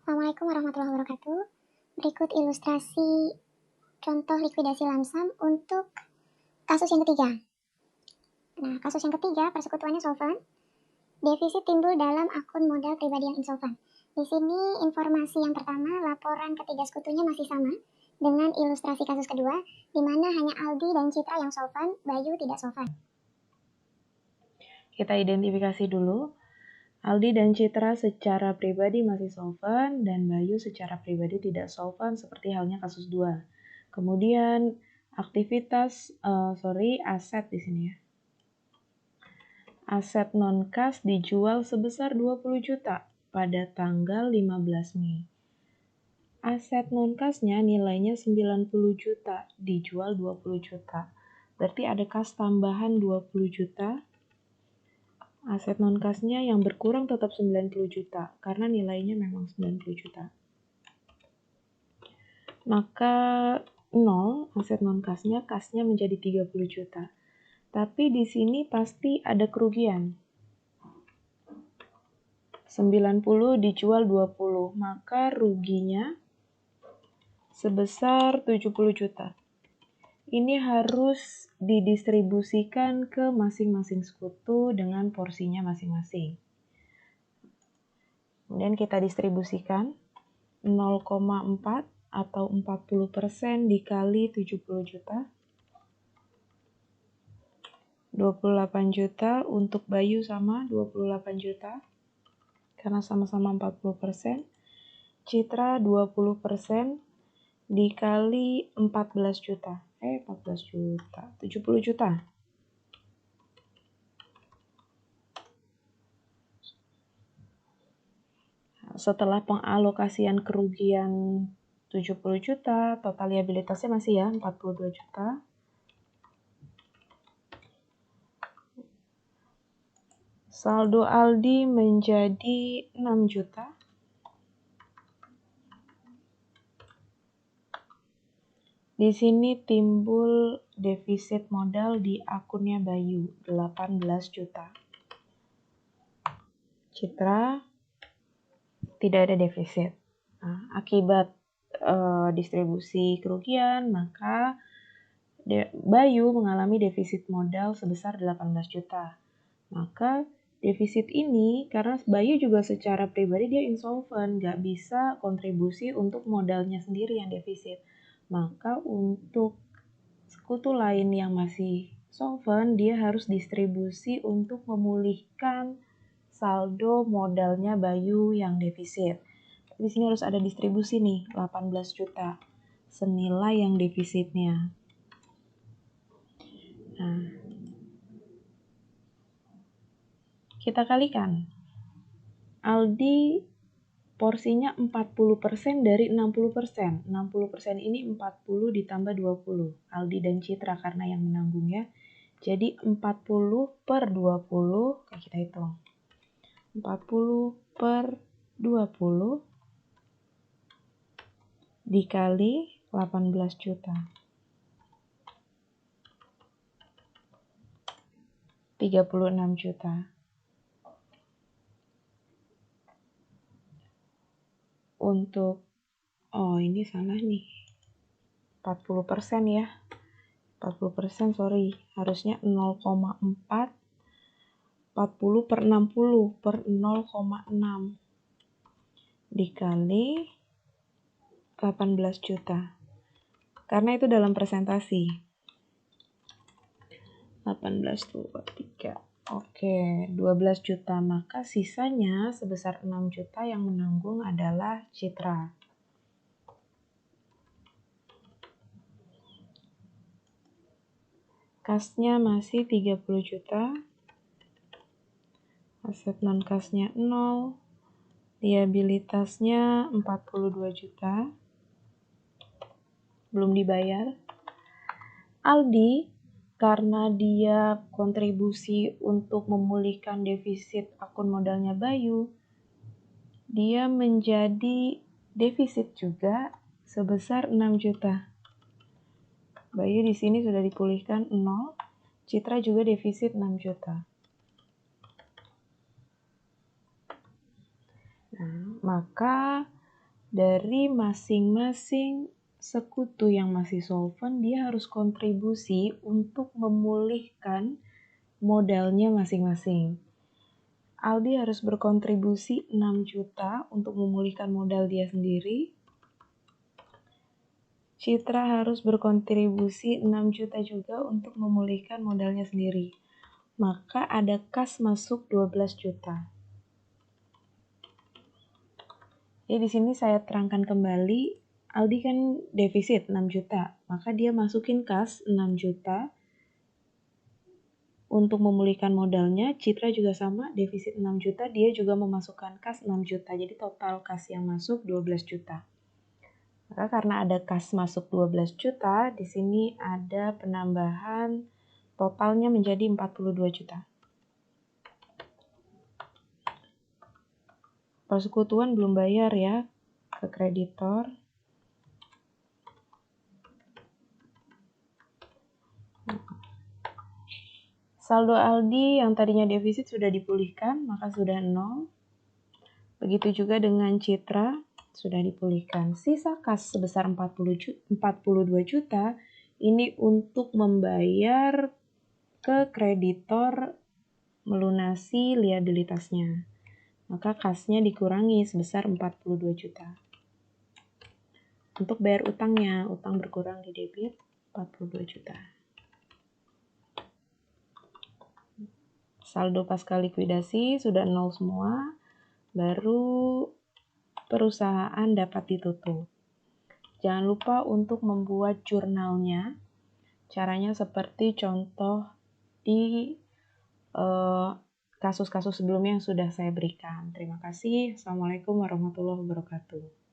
Assalamualaikum warahmatullahi wabarakatuh. Berikut ilustrasi contoh likuidasi lamsam untuk kasus yang ketiga. Nah, kasus yang ketiga persekutuannya solvent. Defisit timbul dalam akun modal pribadi yang insolvent. Di sini informasi yang pertama, laporan ketiga sekutunya masih sama dengan ilustrasi kasus kedua, di mana hanya Aldi dan Citra yang solvent, Bayu tidak solvent. Kita identifikasi dulu. Aldi dan Citra secara pribadi masih solvent dan Bayu secara pribadi tidak solvent seperti halnya kasus 2. Kemudian aset di sini ya. Aset non-kas dijual sebesar 20 juta pada tanggal 15 Mei. Aset non-kasnya nilainya 90 juta, dijual 20 juta. Berarti ada kas tambahan 20 juta. Aset non-kasnya yang berkurang tetap 90 juta, karena nilainya memang 90 juta. Maka 0, aset non-kasnya, kasnya menjadi 30 juta. Tapi di sini pasti ada kerugian. 90 dijual 20, maka ruginya sebesar 70 juta. Ini harus didistribusikan ke masing-masing sekutu dengan porsinya masing-masing. Kemudian kita distribusikan 0,4 atau 40% dikali 70 juta. 28 juta untuk Bayu sama 28 juta. Karena sama-sama 40%. Citra 20% dikali 14 juta. 70 juta. Setelah pengalokasian kerugian 70 juta, total liabilitasnya masih ya 42 juta. Saldo Aldi menjadi 6 juta. Di sini timbul defisit modal di akunnya Bayu, 18 juta. Citra tidak ada defisit. Nah, akibat distribusi kerugian, maka Bayu mengalami defisit modal sebesar 18 juta. Maka defisit ini, karena Bayu juga secara pribadi dia insolvent, nggak bisa kontribusi untuk modalnya sendiri yang defisit. Maka untuk sekutu lain yang masih solvent, dia harus distribusi untuk memulihkan saldo modalnya Bayu yang defisit. Di sini harus ada distribusi nih, 18 juta senilai yang defisitnya. Nah, kita kalikan. Aldi porsinya 40% dari 60%. 60% ini 40 ditambah 20. Aldi dan Citra karena yang menanggung ya. Jadi 40 per 20, kita hitung. 40 per 20 dikali 18 juta. 36 juta. Untuk, ini salah nih. 40% ya. 40% harusnya 0,4. 40 per 60 per 0,6 dikali 18 juta. Karena itu dalam presentasi. 18 tuh 3. Oke, 12 juta. Maka sisanya sebesar 6 juta yang menanggung adalah Citra. Kasnya masih 30 juta. Aset non-kasnya 0. Liabilitasnya 42 juta. Belum dibayar. Aldi, karena dia kontribusi untuk memulihkan defisit akun modalnya Bayu, dia menjadi defisit juga sebesar 6 juta. Bayu di sini sudah dipulihkan 0, Citra juga defisit 6 juta. Nah, maka dari masing-masing sekutu yang masih solvent, dia harus kontribusi untuk memulihkan modalnya masing-masing. Aldi harus berkontribusi 6 juta untuk memulihkan modal dia sendiri. Citra harus berkontribusi 6 juta juga untuk memulihkan modalnya sendiri. Maka ada kas masuk 12 juta. Jadi di sini saya terangkan kembali, Aldi kan defisit 6 juta, maka dia masukin kas 6 juta untuk memulihkan modalnya. Citra juga sama, defisit 6 juta, dia juga memasukkan kas 6 juta. Jadi total kas yang masuk 12 juta. Maka karena ada kas masuk 12 juta, di sini ada penambahan totalnya menjadi 42 juta. Persekutuan belum bayar ya ke kreditor. Saldo Aldi yang tadinya defisit sudah dipulihkan, maka sudah 0. Begitu juga dengan Citra, sudah dipulihkan. Sisa kas sebesar 42 juta ini untuk membayar ke kreditor melunasi liabilitasnya. Maka kasnya dikurangi sebesar 42 juta. Untuk bayar utangnya, utang berkurang di debit 42 juta. Saldo pasca likuidasi sudah 0 semua, baru perusahaan dapat ditutup. Jangan lupa untuk membuat jurnalnya. Caranya seperti contoh di kasus-kasus sebelumnya yang sudah saya berikan. Terima kasih. Assalamualaikum warahmatullahi wabarakatuh.